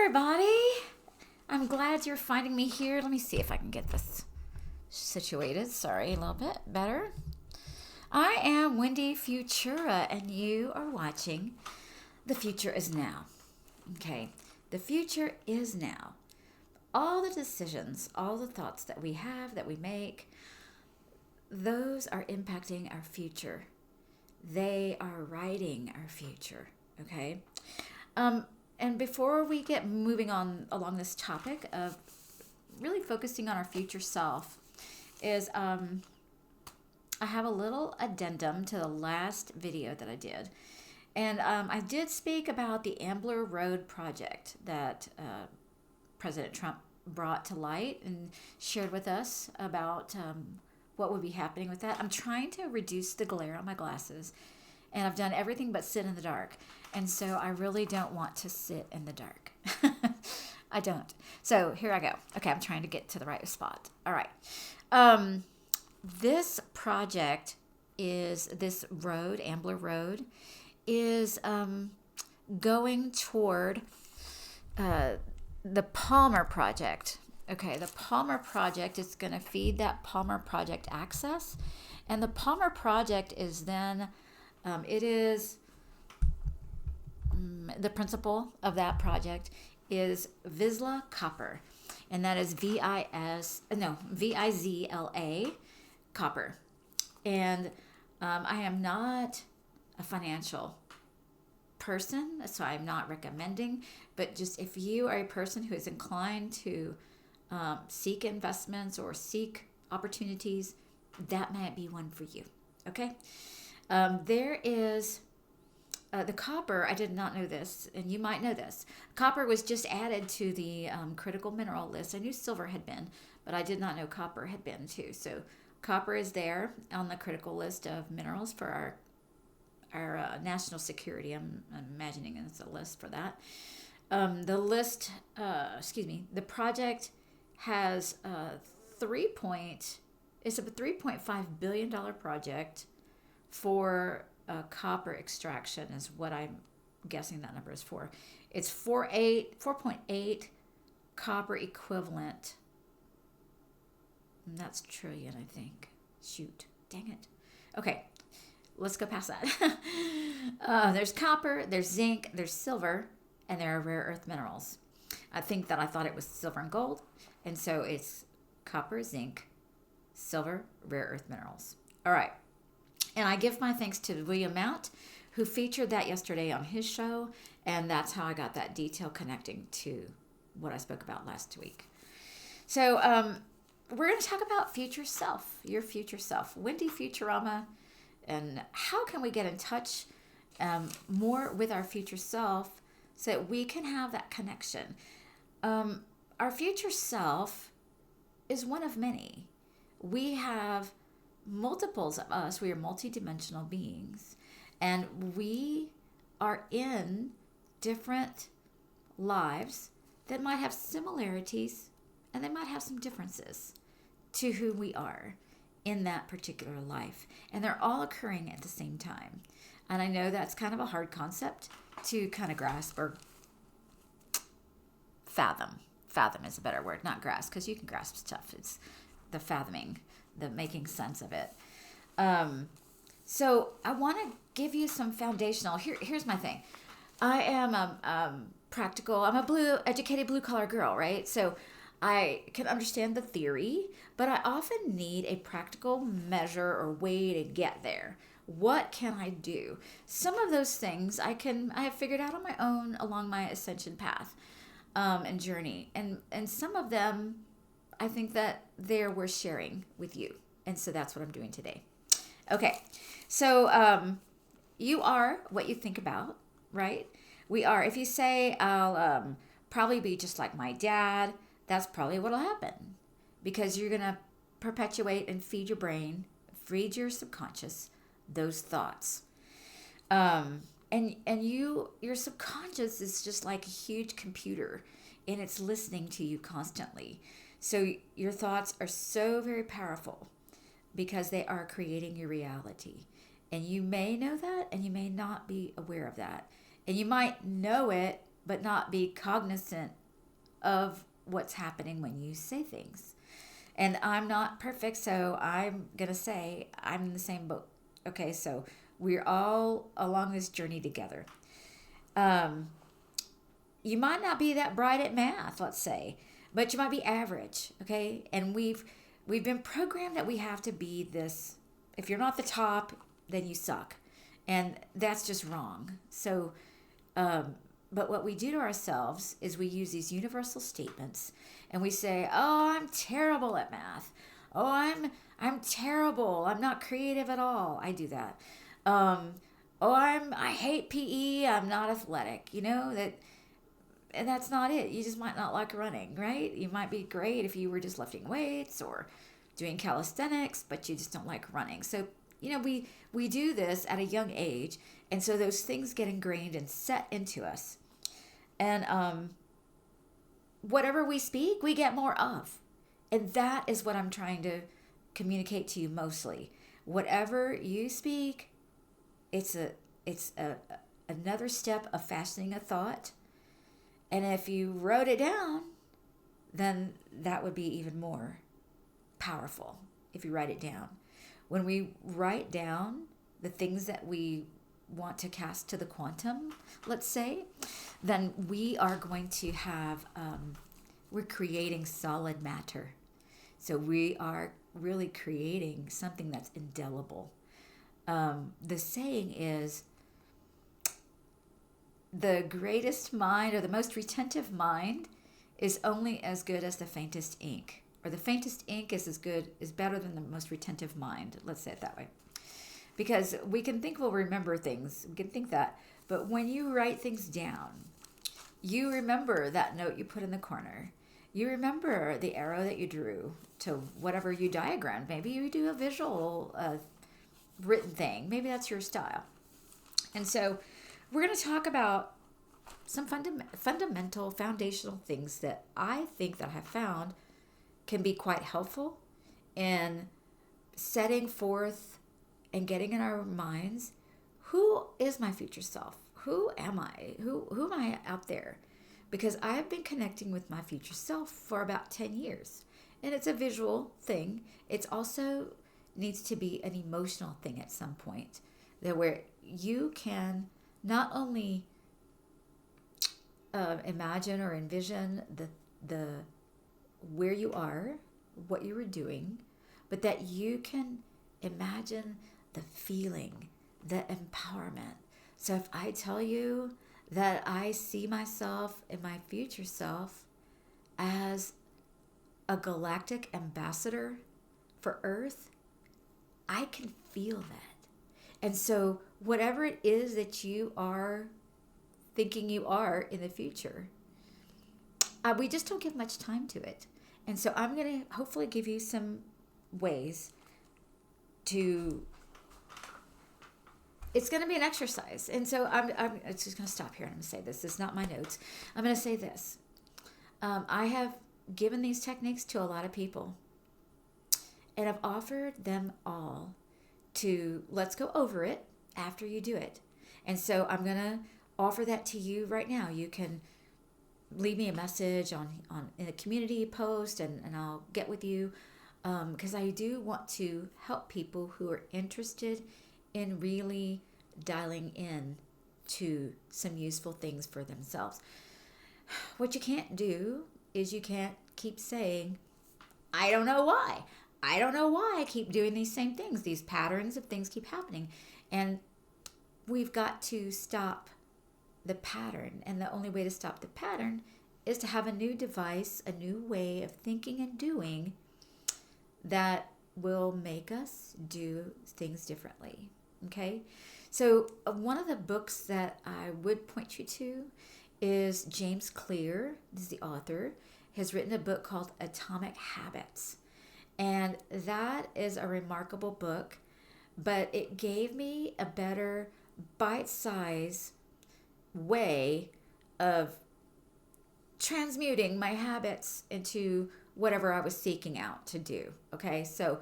everybody. I'm glad you're finding me here. Let me see if I can get this situated. Sorry, a little bit better. I am Wendy Futura, and you are watching The Future Is Now. Okay, the future is now. All the decisions, all the thoughts that we have, that we make, those are impacting our future. They are writing our future, okay? And before we get moving on along this topic of really focusing on our future self, is I have a little addendum to the last video that I did. And I did speak about the Ambler Road project that President Trump brought to light and shared with us about what would be happening with that. I'm trying to reduce the glare on my glasses, and I've done everything but sit in the dark. And so I really don't want to sit in the dark. I don't. So here I go. Okay, I'm trying to get to the right spot. All right. This project is, this road, Ambler Road, is going toward the Palmer Project. Okay, the Palmer Project is going to feed that Palmer Project access. And the Palmer Project is then, the principal of that project is Vizsla Copper, and that is Vizla Copper. And I am not a financial person, so I'm not recommending, but just if you are a person who is inclined to seek investments or seek opportunities, that might be one for you. Okay. There is the copper. I did not know this, and you might know this. Copper was just added to the critical mineral list. I knew silver had been, but I did not know copper had been too. So copper is there on the critical list of minerals for our national security. I'm imagining it's a list for that. The project has it's a $3.5 billion project for copper extraction is what I'm guessing that number is for. It's 4.8 copper equivalent. And that's trillion, I think. Shoot, dang it. Okay, let's go past that. There's copper, there's zinc, there's silver, and there are rare earth minerals. I thought it was silver and gold, and so it's copper, zinc, silver, rare earth minerals. All right. And I give my thanks to William Mount, who featured that yesterday on his show, and that's how I got that detail connecting to what I spoke about last week. So we're going to talk about future self, your future self, Wendy Futurama, and how can we get in touch more with our future self so that we can have that connection. Our future self is one of many. We have multiples of us. We are multidimensional beings, and we are in different lives that might have similarities and they might have some differences to who we are in that particular life, and they're all occurring at the same time. And I know that's kind of a hard concept to kind of grasp or fathom. Fathom is a better word, not grasp, because you can grasp stuff. It's the fathoming, the making sense of it. So I want to give you some foundational. Here's my thing. I am practical. I'm a educated blue collar girl, right? So I can understand the theory, but I often need a practical measure or way to get there. What can I do? Some of those things I have figured out on my own along my ascension path and journey, and some of them I think that they're worth sharing with you. And so that's what I'm doing today. Okay. So you are what you think about, right? We are. If you say, I'll probably be just like my dad, that's probably what'll happen, because you're going to perpetuate and feed your brain, feed your subconscious those thoughts. And your subconscious is just like a huge computer, and it's listening to you constantly. So your thoughts are so very powerful because they are creating your reality. And you may know that, and you may not be aware of that. And you might know it but not be cognizant of what's happening when you say things. And I'm not perfect, so I'm going to say I'm in the same boat. Okay, so we're all along this journey together. Um, you might not be that bright at math, let's say, but you might be average, okay? And we've been programmed that we have to be this. If you're not the top, then you suck. And that's just wrong. So but what we do to ourselves is we use these universal statements and we say, "Oh, I'm terrible at math. Oh, I'm terrible. I'm not creative at all." I do that. Um, oh, I hate PE. I'm not athletic. And that's not it. You just might not like running, right? You might be great if you were just lifting weights or doing calisthenics, but you just don't like running. So, we do this at a young age, and so those things get ingrained and set into us. And whatever we speak, we get more of. And that is what I'm trying to communicate to you mostly. Whatever you speak, it's another step of fastening a thought. And if you wrote it down, then that would be even more powerful if you write it down. When we write down the things that we want to cast to the quantum, let's say, then we are going to have, we're creating solid matter. So we are really creating something that's indelible. The saying is, the greatest mind or the most retentive mind is only as good as the faintest ink. Or the faintest ink is better than the most retentive mind. Let's say it that way. Because we can think we'll remember things. We can think that. But when you write things down, you remember that note you put in the corner. You remember the arrow that you drew to whatever you diagrammed. Maybe you do a visual written thing. Maybe that's your style. And so we're going to talk about some fundamental, foundational things that I think that I have found can be quite helpful in setting forth and getting in our minds, who is my future self? Who am I? Who am I out there? Because I have been connecting with my future self for about 10 years. And it's a visual thing. It's also needs to be an emotional thing at some point. That where you can not only imagine or envision the where you are, what you were doing, but that you can imagine the feeling, the empowerment. So if I tell you that I see myself and my future self as a galactic ambassador for Earth, I can feel that. And so whatever it is that you are thinking you are in the future, we just don't give much time to it. And so I'm going to hopefully give you some ways to, it's going to be an exercise. And so I'm just going to stop here and I'm going to say this. This is not my notes. I'm going to say this. I have given these techniques to a lot of people, and I've offered them all to let's go over it after you do it. And so I'm going to offer that to you right now. You can leave me a message on in a community post, and I'll get with you, because I do want to help people who are interested in really dialing in to some useful things for themselves. What you can't do is you can't keep saying, I don't know why. I don't know why I keep doing these same things. These patterns of things keep happening. And we've got to stop the pattern. And the only way to stop the pattern is to have a new device, a new way of thinking and doing that will make us do things differently. Okay? So one of the books that I would point you to is James Clear. This is the author. Has written a book called Atomic Habits. And that is a remarkable book, but it gave me a better bite-sized way of transmuting my habits into whatever I was seeking out to do. Okay, so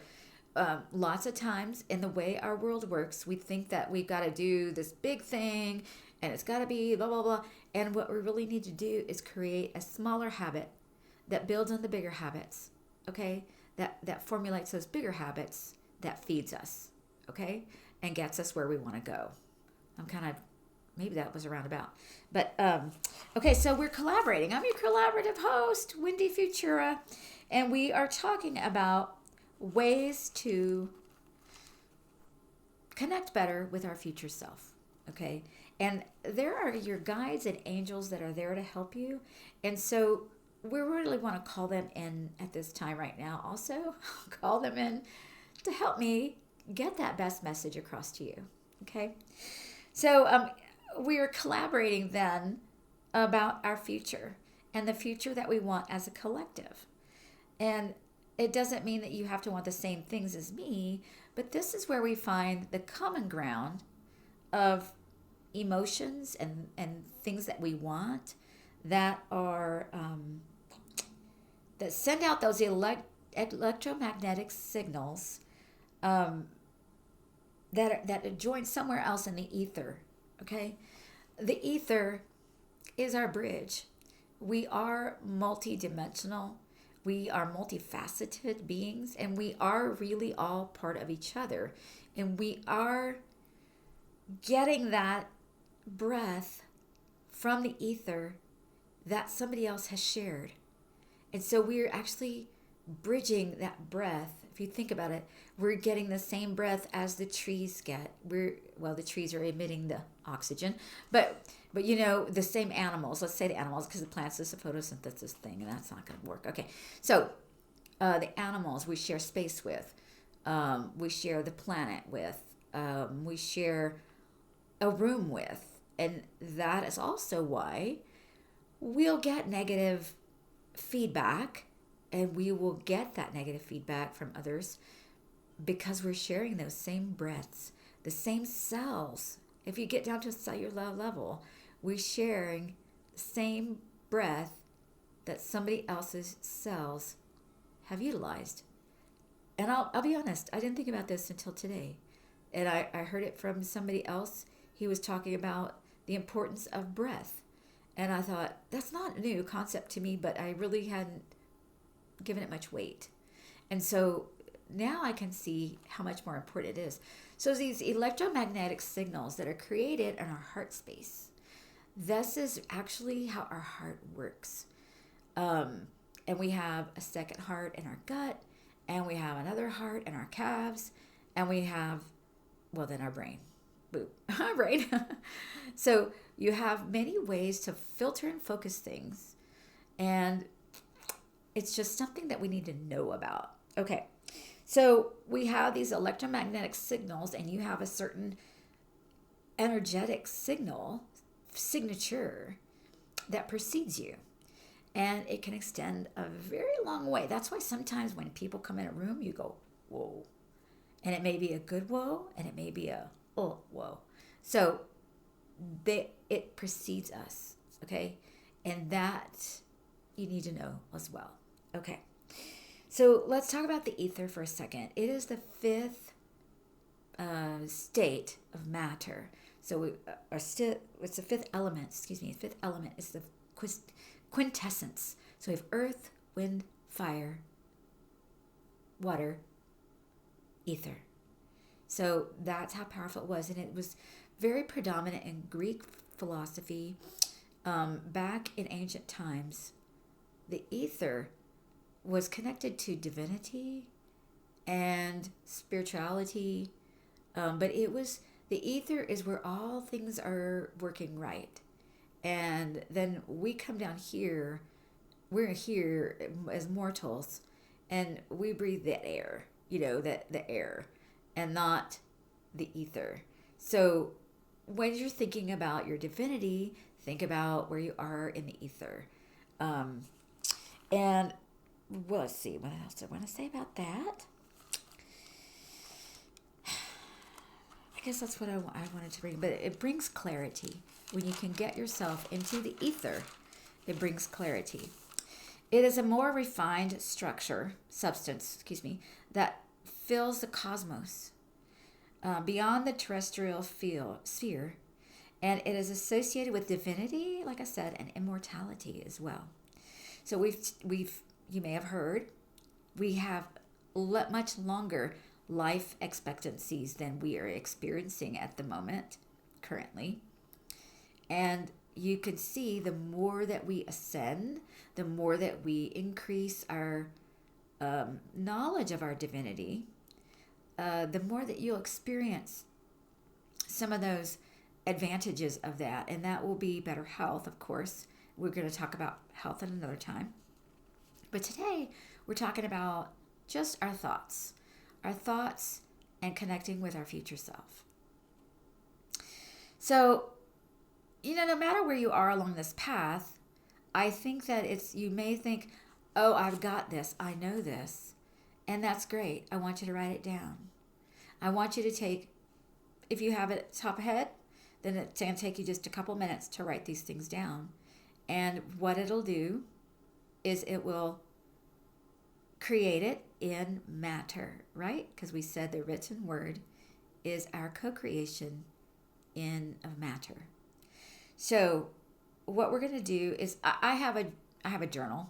lots of times in the way our world works, we think that we've got to do this big thing and it's got to be blah, blah, blah. And what we really need to do is create a smaller habit that builds on the bigger habits, okay? That formulates those bigger habits that feeds us, okay? And gets us where we want to go. I'm kind of, maybe that was a roundabout. But, okay, so we're collaborating. I'm your collaborative host, Wendy Futura, and we are talking about ways to connect better with our future self, okay? And there are your guides and angels that are there to help you. And so we really want to call them in at this time right now. Also, call them in to help me get that best message across to you, okay? So we are collaborating then about our future and the future that we want as a collective. And it doesn't mean that you have to want the same things as me, but this is where we find the common ground of emotions and things that we want that are that send out those electromagnetic signals that join somewhere else in the ether. Okay, the ether is our bridge. We are multidimensional. We are multifaceted beings, and we are really all part of each other. And we are getting that breath from the ether that somebody else has shared. And so we're actually bridging that breath. If you think about it, we're getting the same breath as the trees get. The trees are emitting the oxygen, but you know, the same animals, let's say the animals, because the plants is a photosynthesis thing, and that's not going to work. Okay, so the animals we share space with, we share the planet with, we share a room with, and that is also why we'll get negative feedback, and we will get that negative feedback from others because we're sharing those same breaths, the same cells. If you get down to a cellular level, we're sharing the same breath that somebody else's cells have utilized. And I'll be honest, I didn't think about this until today. And I heard it from somebody else. He was talking about the importance of breath. And I thought, that's not a new concept to me, but I really hadn't given it much weight. And so now I can see how much more important it is. So these electromagnetic signals that are created in our heart space, this is actually how our heart works. And we have a second heart in our gut, and we have another heart in our calves, and we have, then our brain. Boop, our brain. So you have many ways to filter and focus things, and it's just something that we need to know about. Okay, so we have these electromagnetic signals, and you have a certain energetic signature that precedes you. And it can extend a very long way. That's why sometimes when people come in a room, you go, whoa. And it may be a good whoa, and it may be a, oh, whoa. So it precedes us, okay? And that you need to know as well. Okay. So let's talk about the ether for a second. It is the fifth state of matter. So it's the fifth element, The fifth element is the quintessence. So we have earth, wind, fire, water, ether. So that's how powerful it was. And it was very predominant in Greek philosophy back in ancient times. The ether was connected to divinity and spirituality. But the ether is where all things are working right. And then we come down here, we're here as mortals, and we breathe that air, the air, and not the ether. So when you're thinking about your divinity, think about where you are in the ether. And let's see, what else do I want to say about that? I guess that's what I wanted to bring, but it brings clarity. When you can get yourself into the ether, it brings clarity. It is a more refined substance, that fills the cosmos beyond the terrestrial sphere, And it is associated with divinity, like I said, and immortality as well. So you may have heard, we have much longer life expectancies than we are experiencing at the moment, currently. And you can see the more that we ascend, the more that we increase our knowledge of our divinity, the more that you'll experience some of those advantages of that. And that will be better health, of course. We're going to talk about health at another time. But today, we're talking about just our thoughts and connecting with our future self. So, no matter where you are along this path, I think that you may think, oh, I've got this, I know this, and that's great. I want you to write it down. I want you to take, if you have it top ahead, then it's going to take you just a couple minutes to write these things down. And what it'll do is it will create it in matter, right? Because we said the written word is our co-creation of matter. So what we're going to do is I have a journal.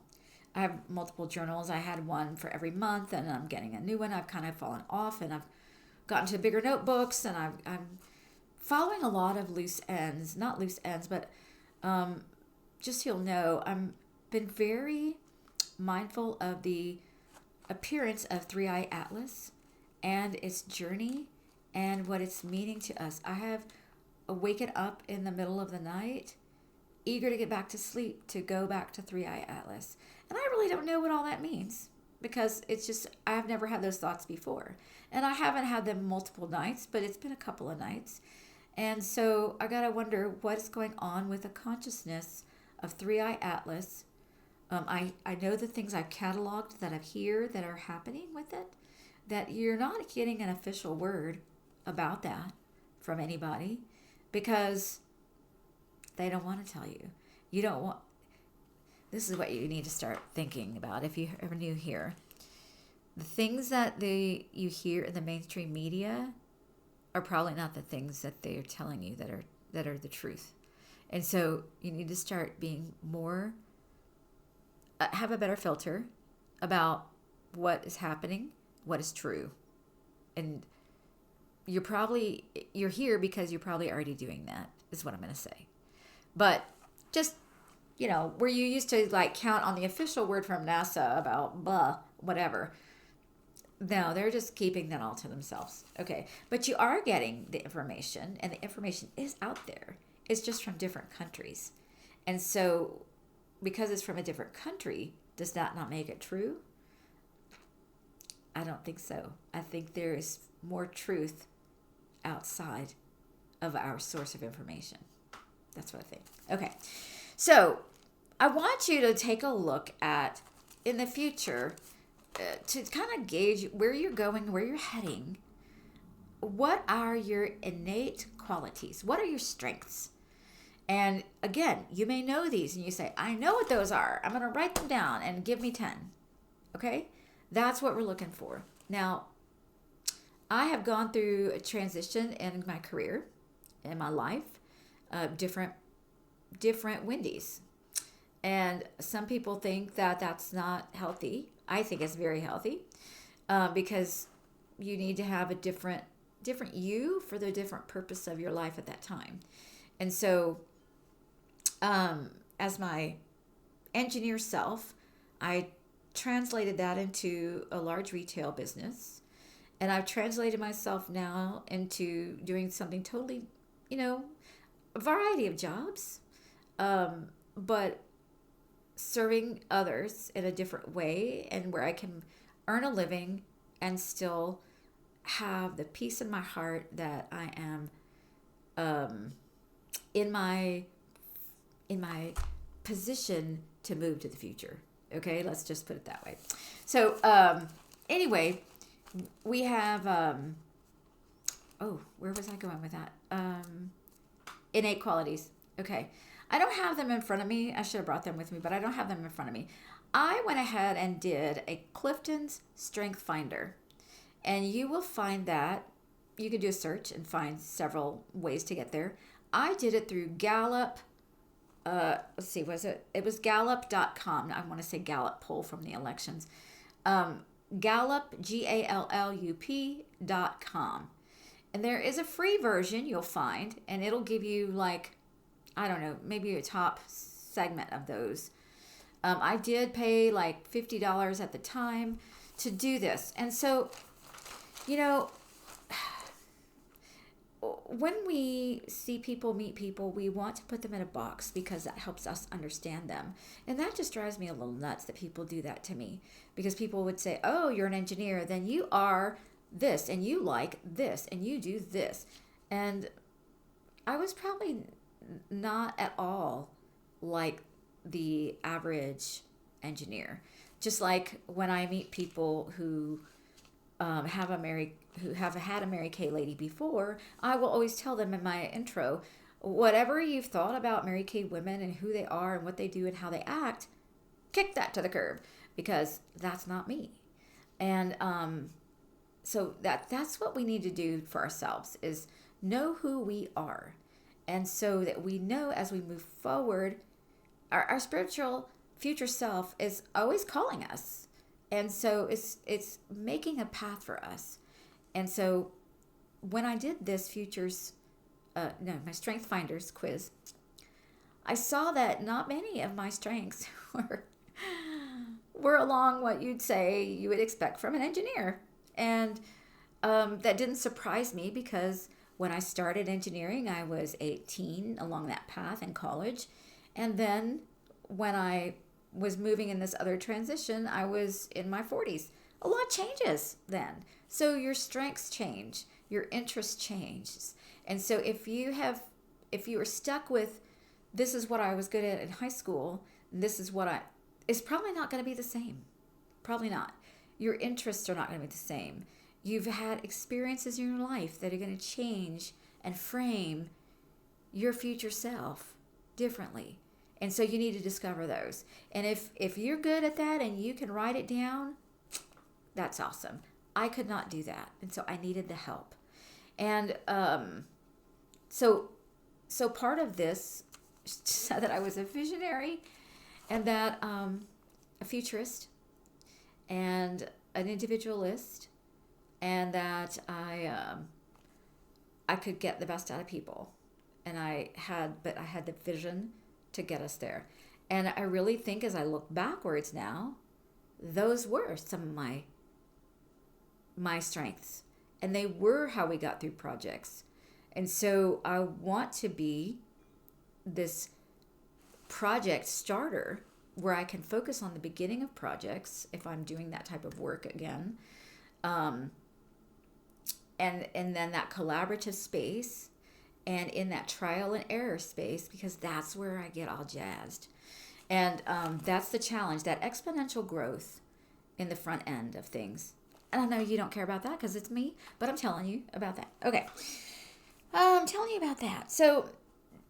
I have multiple journals. I had one for every month, and I'm getting a new one. I've kind of fallen off, and I've gotten to bigger notebooks, and I'm following a lot of not loose ends, but just so you'll know, I've been very mindful of the appearance of 3i Atlas and its journey and what it's meaning to us. I have waken up in the middle of the night, eager to get back to sleep, to go back to 3i Atlas. And I really don't know what all that means, because it's just, I've never had those thoughts before. And I haven't had them multiple nights, but it's been a couple of nights. And so I got to wonder what is going on with the consciousness of 3i Atlas. I know the things I've cataloged that I've hear that are happening with it, that you're not getting an official word about that from anybody, because they don't want to tell you. You don't want. This is what you need to start thinking about if you ever new here. The things that you hear in the mainstream media are probably not the things that they are telling you that are the truth. And so you need to start being more, have a better filter about what is happening, what is true. And you're here because you're probably already doing that, is what I'm going to say. But just, where you used to count on the official word from NASA about blah, whatever. No, they're just keeping that all to themselves. Okay. But you are getting the information, and the information is out there. It's just from different countries. And so because it's from a different country, does that not make it true? I don't think so. I think there is more truth outside of our source of information. That's what I think. Okay. So I want you to take a look at, in the future, to kind of gauge where you're going, where you're heading. What are your innate qualities? What are your strengths? And again, you may know these and you say, I know what those are. I'm going to write them down and give me 10. Okay? That's what we're looking for. Now, I have gone through a transition in my career, in my life, different Wendy's. And some people think that that's not healthy. I think it's very healthy, because you need to have a different you for the different purpose of your life at that time. And so, as my engineer self, I translated that into a large retail business. And I've translated myself now into doing something totally, a variety of jobs, but serving others in a different way, and where I can earn a living and still have the peace in my heart that I am in my position to move to the future. Okay, let's just put it that way. So anyway, we have where was I going with that? Innate qualities. Okay. I don't have them in front of me. I should have brought them with me, but I don't have them in front of me. I went ahead and did a Clifton's Strength Finder. And you will find that you can do a search and find several ways to get there. I did it through Gallup. Let's see, it was Gallup.com. I want to say Gallup poll from the elections. Gallup, GALLUP.com. And there is a free version you'll find, and it'll give you like, I don't know, maybe a top segment of those. I did pay like $50 at the time to do this. And so, you know, when we see people, meet people, we want to put them in a box because that helps us understand them. And that just drives me a little nuts that people do that to me, because people would say, oh, you're an engineer, then you are this, and you like this, and you do this. And I was probably not at all like the average engineer. Just like when I meet people who have had a Mary Kay lady before, I will always tell them in my intro, whatever you've thought about Mary Kay women and who they are and what they do and how they act, kick that to the curb, because that's not me. And so that's what we need to do for ourselves, is know who we are. And so that we know as we move forward, our spiritual future self is always calling us. And so it's making a path for us. And so when I did this my Strength Finders quiz, I saw that not many of my strengths were along what you'd say you would expect from an engineer. And that didn't surprise me, because when I started engineering, I was 18 along that path in college. And then when I was moving in this other transition, I was in my 40s. A lot changes then. So your strengths change, your interest changes. And so if you are stuck with, this is what I was good at in high school, this is what it's probably not going to be the same. Probably not. Your interests are not going to be the same. You've had experiences in your life that are going to change and frame your future self differently. And so you need to discover those. And if you're good at that and you can write it down, that's awesome. I could not do that. And so I needed the help. And so part of this said that I was a visionary, and that a futurist, and an individualist, and that I could get the best out of people. And I had the vision to get us there. And I really think, as I look backwards now, those were some of my strengths, and they were how we got through projects. And so I want to be this project starter where I can focus on the beginning of projects if I'm doing that type of work again, and then that collaborative space, and in that trial and error space, because that's where I get all jazzed. And that's the challenge, that exponential growth in the front end of things. And I know you don't care about that because it's me, but I'm telling you about that. Okay. I'm telling you about that. So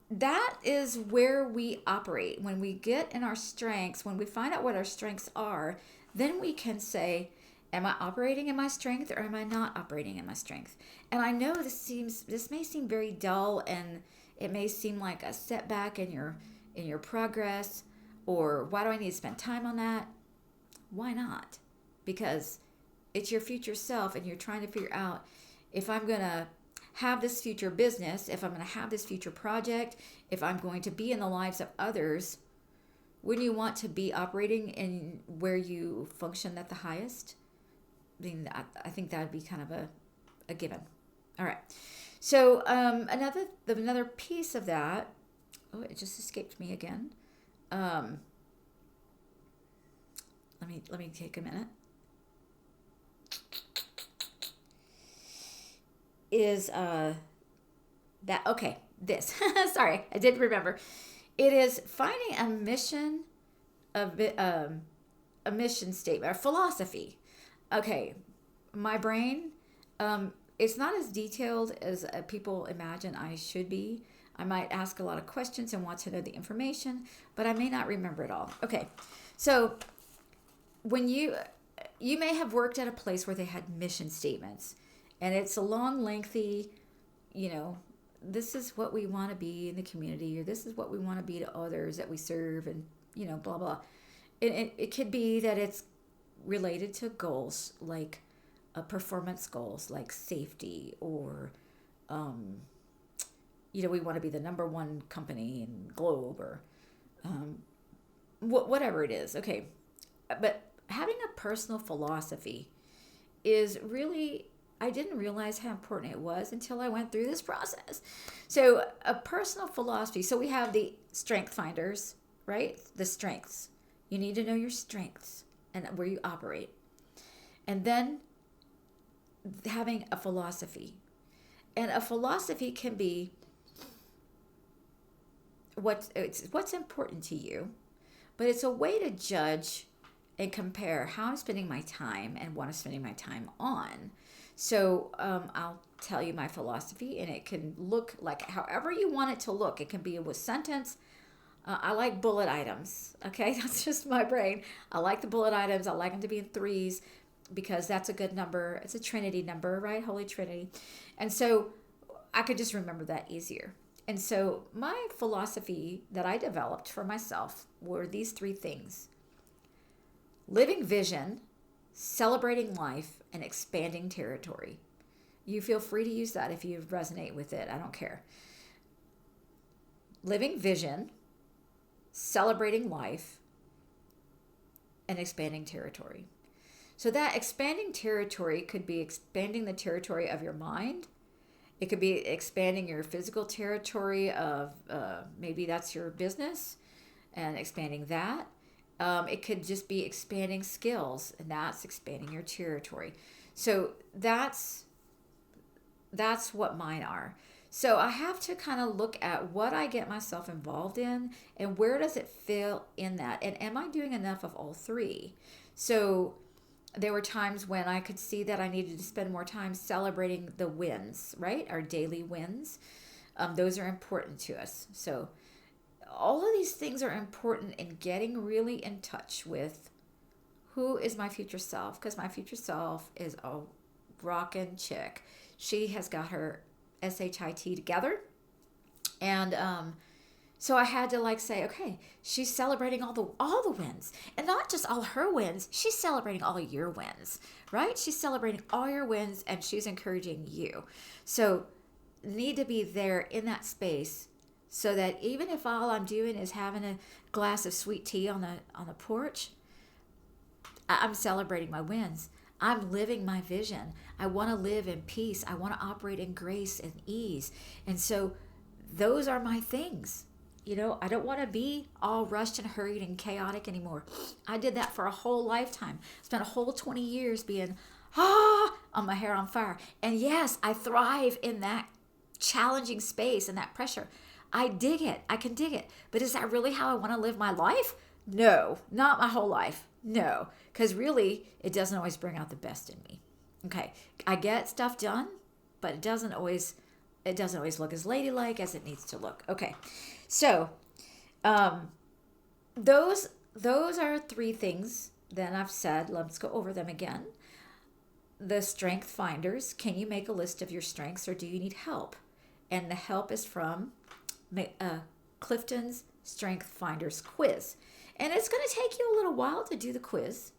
that is where we operate. When we get in our strengths, when we find out what our strengths are, then we can say, am I operating in my strength, or am I not operating in my strength? And I know this may seem very dull, and it may seem like a setback in your progress, or why do I need to spend time on that? Why not? Because it's your future self, and you're trying to figure out, if I'm going to have this future business, if I'm going to have this future project, if I'm going to be in the lives of others, wouldn't you want to be operating in where you function at the highest? I mean, I think that would be kind of a given. All right. So another piece of that, oh, it just escaped me again. Let me take a minute. Is that okay? This sorry, I didn't remember. It is finding a mission, a mission statement, a philosophy. Okay, my brain, it's not as detailed as people imagine I should be. I might ask a lot of questions and want to know the information, but I may not remember it all. Okay, so when you may have worked at a place where they had mission statements, and it's a long, lengthy, this is what we want to be in the community, or this is what we want to be to others that we serve, and blah blah. It could be that it's related to goals like performance goals like safety, or we want to be the number one company in globe, or whatever it is. Okay, but having a personal philosophy is really, I didn't realize how important it was until I went through this process. So a personal philosophy. So we have the strength finders, right? The strengths. You need to know your strengths and where you operate. And then having a philosophy. And a philosophy can be what's important to you, but it's a way to judge and compare how I'm spending my time and what I'm spending my time on. So I'll tell you my philosophy, and it can look like however you want it to look. It can be a sentence. I like bullet items. Okay, that's just my brain. I like the bullet items. I like them to be in threes because that's a good number. It's a Trinity number, right? Holy Trinity. And so I could just remember that easier. And so my philosophy that I developed for myself were these three things: living vision, celebrating life, and expanding territory. You feel free to use that if you resonate with it. I don't care. Living vision, celebrating life, and expanding territory. So that expanding territory could be expanding the territory of your mind. It could be expanding your physical territory of maybe that's your business and expanding that. It could just be expanding skills, and that's expanding your territory. So that's what mine are. So I have to kind of look at what I get myself involved in and where does it fit in that, and am I doing enough of all three? So there were times when I could see that I needed to spend more time celebrating the wins, right? Our daily wins. Those are important to us. So all of these things are important in getting really in touch with who is my future self, because my future self is a rockin' chick. She has got her SHIT together. And so I had to say, okay, she's celebrating all the wins, and not just all her wins. She's celebrating all your wins, right? She's celebrating all your wins, and she's encouraging you. So need to be there in that space, so that even if all I'm doing is having a glass of sweet tea on the porch, I'm celebrating my wins. I'm living my vision. I want to live in peace. I want to operate in grace and ease. And so those are my things. I don't want to be all rushed and hurried and chaotic anymore. I did that for a whole lifetime. Spent a whole 20 years being on my hair on fire. And yes, I thrive in that challenging space and that pressure. I dig it. I can dig it. But is that really how I want to live my life? No, not my whole life. No, because really, it doesn't always bring out the best in me. Okay, I get stuff done, but it doesn't always look as ladylike as it needs to look. Okay, so those are three things that I've said. Let's go over them again. The strength finders. Can you make a list of your strengths, or do you need help? And the help is from Clifton's Strength Finders quiz. And it's going to take you a little while to do the quiz,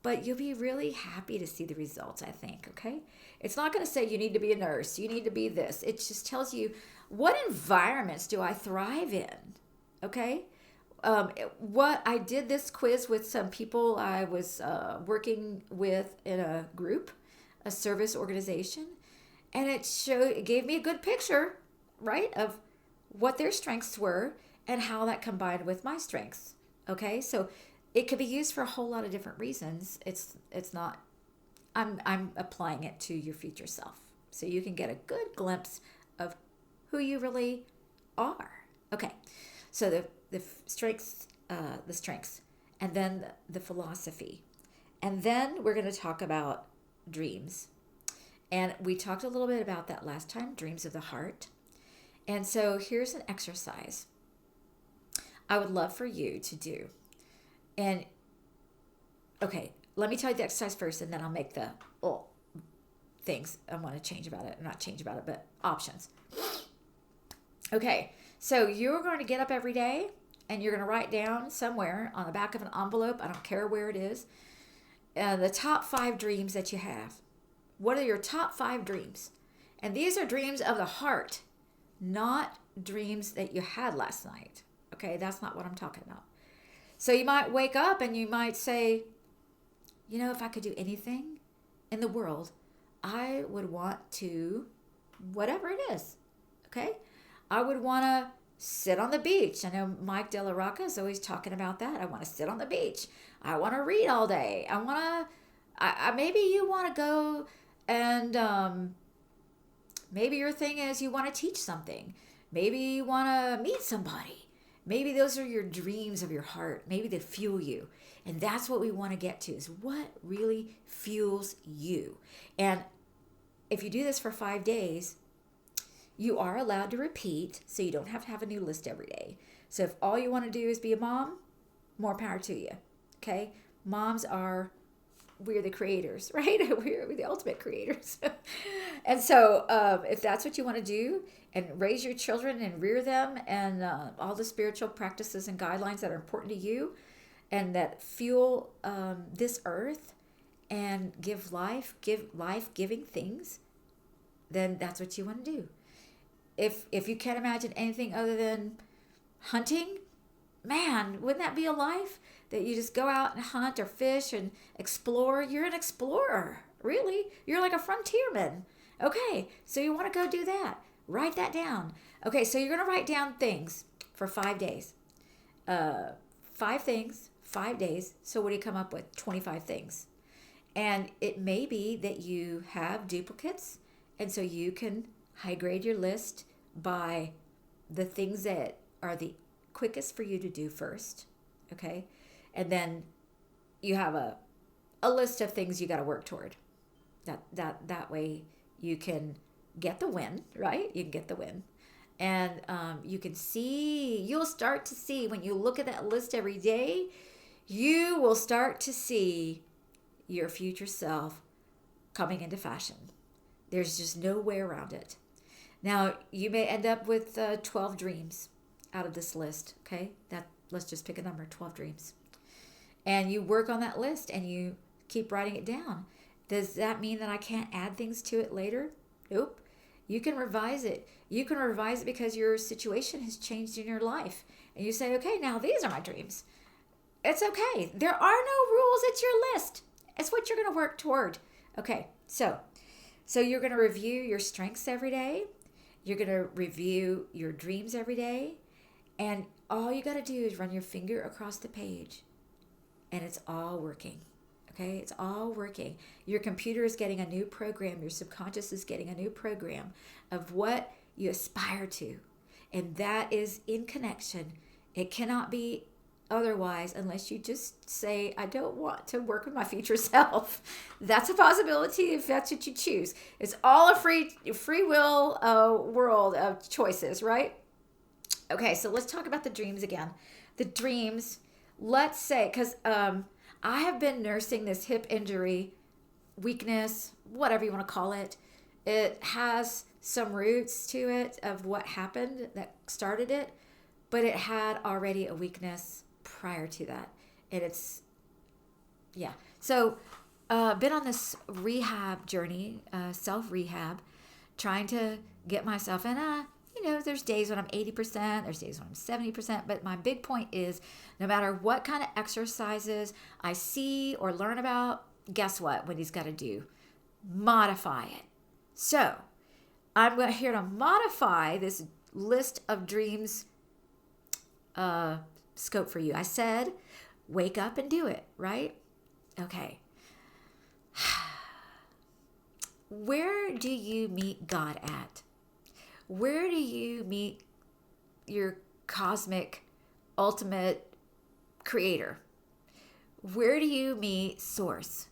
but you'll be really happy to see the results, I think, okay? It's not going to say you need to be a nurse, you need to be this. It just tells you, what environments do I thrive in, okay? What I did this quiz with some people I was working with in a group, a service organization, and it gave me a good picture, right, of what their strengths were and how that combined with my strengths. Okay, so it could be used for a whole lot of different reasons. It's not. I'm applying it to your future self, so you can get a good glimpse of who you really are. Okay, so the strengths, and then the philosophy, and then we're going to talk about dreams, and we talked a little bit about that last time. Dreams of the heart, and so here's an exercise I would love for you to do. And okay, let me tell you the exercise first, and then I'll make the things I want to change about it. Not change about it, but options. Okay, so you're going to get up every day and you're going to write down somewhere on the back of an envelope, I don't care where it is, the top 5 dreams that you have. What are your top 5 dreams? And these are dreams of the heart, not dreams that you had last night. Okay, that's not what I'm talking about. So you might wake up and you might say, if I could do anything in the world, I would want to, whatever it is. Okay, I would want to sit on the beach. I know Mike De La Rocca is always talking about that. I want to sit on the beach. I want to read all day. I want to, maybe you want to go and maybe your thing is you want to teach something. Maybe you want to meet somebody. Maybe those are your dreams of your heart. Maybe they fuel you. And that's what we want to get to, is what really fuels you. And if you do this for 5 days, you are allowed to repeat, so you don't have to have a new list every day. So if all you want to do is be a mom, more power to you. Okay? Moms are, we're the creators, right? We're the ultimate creators. And so if that's what you want to do, and raise your children and rear them, and all the spiritual practices and guidelines that are important to you and that fuel this earth and give life-giving things, then that's what you want to do. If you can't imagine anything other than hunting, man, wouldn't that be a life? That you just go out and hunt or fish and explore. You're an explorer, really. You're like a frontierman. Okay, so you want to go do that. Write that down. Okay, so you're going to write down things for 5 days. 5 things, 5 days. So what do you come up with? 25 things. And it may be that you have duplicates, and so you can high grade your list by the things that are the quickest for you to do first. Okay, and then you have a list of things you got to work toward. That way you can get the win, right? You can get the win. And you'll start to see, when you look at that list every day, you will start to see your future self coming into fashion. There's just no way around it. Now, you may end up with 12 dreams out of this list, okay? Let's just pick a number, 12 dreams. And you work on that list and you keep writing it down. Does that mean that I can't add things to it later? Nope. You can revise it. You can revise it because your situation has changed in your life. And you say, okay, now these are my dreams. It's okay. There are no rules. It's your list. It's what you're going to work toward. Okay, so you're going to review your strengths every day. You're going to review your dreams every day. And all you got to do is run your finger across the page. And it's all working. Okay, it's all working. Your computer is getting a new program. Your subconscious is getting a new program of what you aspire to. And that is in connection. It cannot be otherwise unless you just say, I don't want to work with my future self. That's a possibility if that's what you choose. It's all a free will world of choices, right? Okay, so let's talk about the dreams again. The dreams, let's say, because I have been nursing this hip injury, weakness, whatever you want to call it. It has some roots to it of what happened that started it, but it had already a weakness prior to that. And it's, yeah. So been on this rehab journey, self-rehab, trying to get myself in there's days when I'm 80%, there's days when I'm 70%, but my big point is no matter what kind of exercises I see or learn about, guess what he's got to do? Modify it. So I'm here to modify this list of dreams scope for you. I said, wake up and do it, right? Okay. Where do you meet God at? Where do you meet your cosmic ultimate creator? Where do you meet Source?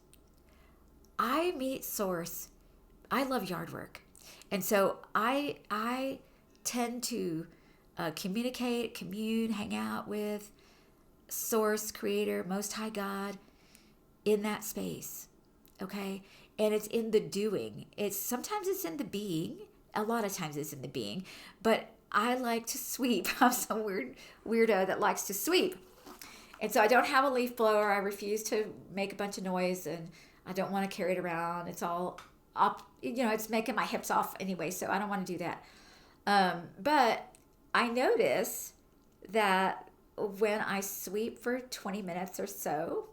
I meet Source. I love yard work. And so I tend to commune, hang out with Source, Creator, Most High God in that space. Okay? And it's in the doing. Sometimes it's in the being. A lot of times it's in the being, but I like to sweep. I'm some weirdo that likes to sweep. And so I don't have a leaf blower. I refuse to make a bunch of noise, and I don't want to carry it around. It's all up, it's making my hips off anyway, so I don't want to do that. But I notice that when I sweep for 20 minutes or so,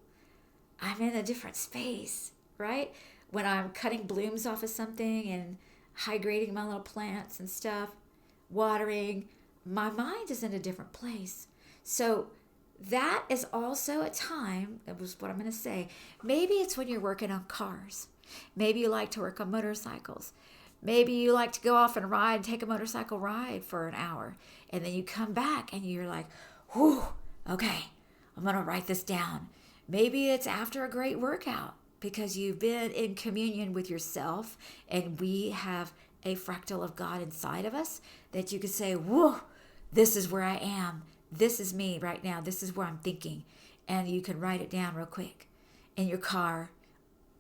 I'm in a different space, right? When I'm cutting blooms off of something and hydrating my little plants and stuff, watering, my mind is in a different place. So that is also a time, that was what I'm going to say. Maybe it's when you're working on cars. Maybe you like to work on motorcycles. Maybe you like to go off and ride, take a motorcycle ride for an hour. And then you come back and you're like, whew, okay, I'm going to write this down. Maybe it's after a great workout because you've been in communion with yourself, and we have a fractal of God inside of us that you can say, whoa, this is where I am. This is me right now. This is where I'm thinking. And you can write it down real quick in your car.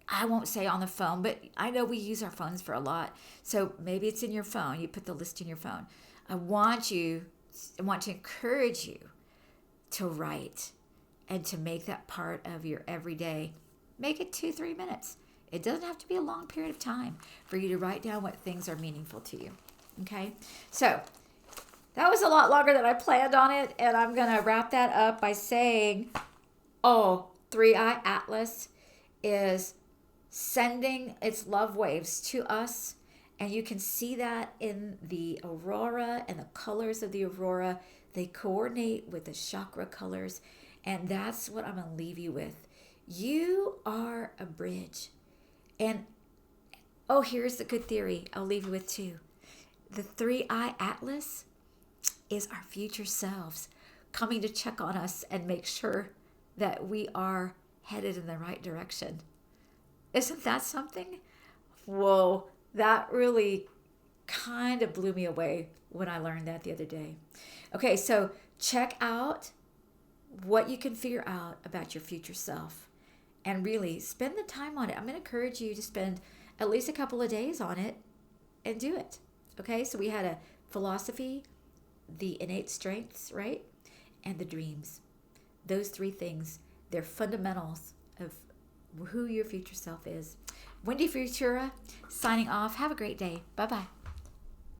I won't say on the phone, but I know we use our phones for a lot. So maybe it's in your phone. You put the list in your phone. I want to encourage you to write and to make that part of your everyday. Make it 2-3 minutes. It doesn't have to be a long period of time for you to write down what things are meaningful to you. Okay? So that was a lot longer than I planned on it, and I'm going to wrap that up by saying, 3i Atlas is sending its love waves to us, and you can see that in the aurora and the colors of the aurora. They coordinate with the chakra colors, and that's what I'm going to leave you with. You are a bridge. And here's the good theory I'll leave you with too. The 3i Atlas is our future selves coming to check on us and make sure that we are headed in the right direction. Isn't that something? Whoa, that really kind of blew me away when I learned that the other day. Okay, so check out what you can figure out about your future self and really spend the time on it. I'm going to encourage you to spend at least a couple of days on it and do it. Okay, so we had a philosophy, the innate strengths, right? And the dreams. Those 3 things, they're fundamentals of who your future self is. Wendy Futura signing off. Have a great day. Bye-bye.